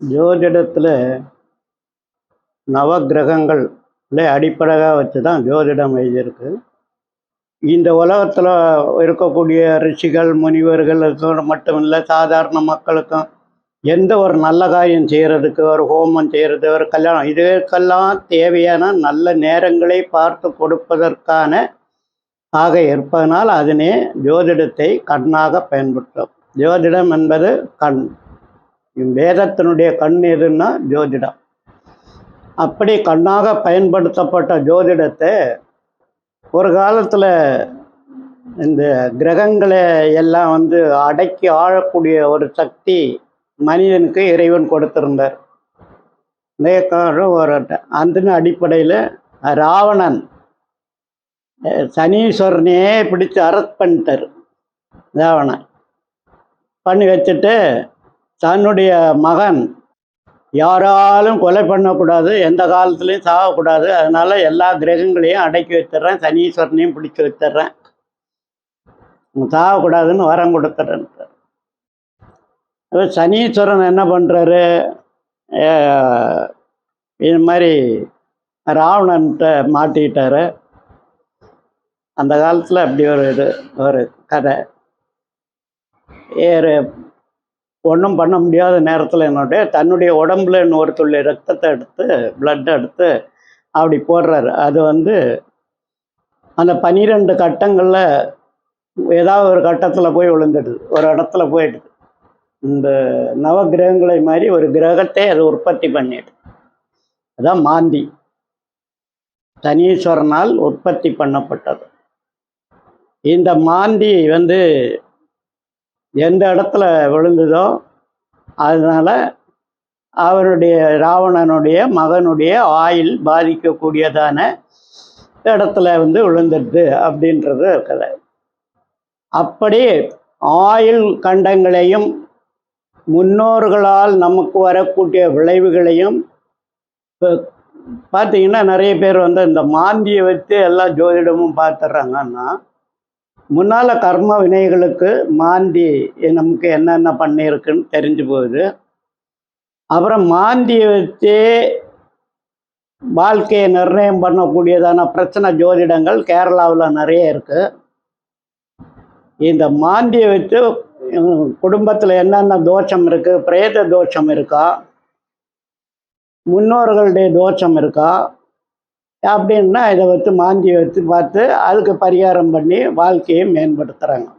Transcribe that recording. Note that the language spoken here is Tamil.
ஜோதிடத்தில் நவகிரகங்கள் அடிப்படையாக வச்சு தான் ஜோதிடம் எழுதியிருக்கு. இந்த உலகத்தில் இருக்கக்கூடிய ரிஷிகள் முனிவர்களுக்கு மட்டும் இல்லை, சாதாரண மக்களுக்கும் எந்த ஒரு நல்ல காரியம் செய்கிறதுக்கு, ஒரு ஹோமம் செய்கிறது, ஒரு கல்யாணம், இதுக்கெல்லாம் தேவையான நல்ல நேரங்களை பார்த்து கொடுப்பதற்கான ஆக இருப்பதனால் அதனே ஜோதிடத்தை கண்ணாக பயன்படுத்தும். ஜோதிடம் என்பது கண். வேதத்தினுடைய கண் எதுன்னா ஜோதிடம். அப்படி கண்ணாக பயன்படுத்தப்பட்ட ஜோதிடத்தை ஒரு காலத்தில் இந்த கிரகங்களை எல்லாம் அடக்கி ஆளக்கூடிய ஒரு சக்தி மனிதனுக்கு இறைவன் கொடுத்திருந்தார். ஒரு அந்த அடிப்படையில் ராவணன் சனீஸ்வரனையே பிடிச்சு அரெஸ்ட் பண்ணிட்டார். ராவணன் பண்ணி வச்சுட்டு தன்னுடைய மகன் யாராலும் கொலை பண்ணக்கூடாது, எந்த காலத்துலேயும் சாகக்கூடாது, அதனால் எல்லா கிரகங்களையும் அடக்கி வச்சிட்றேன், சனீஸ்வரனையும் பிடிச்சி வச்சிட்றேன், சாகக்கூடாதுன்னு வரம் கொடுத்துட்றேன். சனீஸ்வரன் என்ன பண்ணுறாரு, இது மாதிரி ராவணன்கிட்ட மாட்டிக்கிட்டார். அந்த காலத்தில் அப்படி ஒரு கதை. ஒன்றும் பண்ண முடியாத நேரத்தில் தன்னுடைய உடம்புல இன்னொரு துள்ளி ரத்தத்தை எடுத்து பிளட் எடுத்து அப்படி போடுறாரு. அது அந்த 12 கட்டங்களில் ஏதாவது ஒரு கட்டத்தில் போய் விழுந்துடுது, ஒரு இடத்துல போயிடுது. இந்த நவகிரகங்களை மாதிரி ஒரு கிரகத்தை அது உற்பத்தி பண்ணிடுது. அதான் மாந்தி, சனீஸ்வரனால் உற்பத்தி பண்ணப்பட்டது. இந்த மாந்தி எந்த இடத்துல விழுந்ததோ அதனால் அவருடைய ராவணனுடைய மகனுடைய ஆயுள் பாதிக்கக்கூடியதான இடத்துல விழுந்துடுது அப்படின்றது இருக்குது. அப்படி ஆயுள் கண்டங்களையும் முன்னோர்களால் நமக்கு வரக்கூடிய விளைவுகளையும் பார்த்தீங்கன்னா நிறைய பேர் இந்த மாந்தியை வச்சு எல்லா ஜோதிடமும் பார்த்துட்றாங்கன்னா, முன்னால் கர்ம வினைகளுக்கு மாந்தி நமக்கு என்னென்ன பண்ணியிருக்குன்னு தெரிஞ்சு போகுது. அப்புறம் மாந்தியை வச்சு வாழ்க்கையை நிர்ணயம் பண்ணக்கூடியதான பிரச்சனை ஜோதிடங்கள் கேரளாவில் நிறைய இருக்குது. இந்த மாந்தியை வச்சு குடும்பத்தில் என்னென்ன தோஷம் இருக்குது, பிரேத தோஷம் இருக்கா, முன்னோர்களுடைய தோஷம் இருக்கா அப்படின்னா இதை வச்சு மாந்தியை வச்சு பார்த்து அதுக்கு பரிகாரம் பண்ணி வாழ்க்கையை மேம்படுத்துகிறாங்க.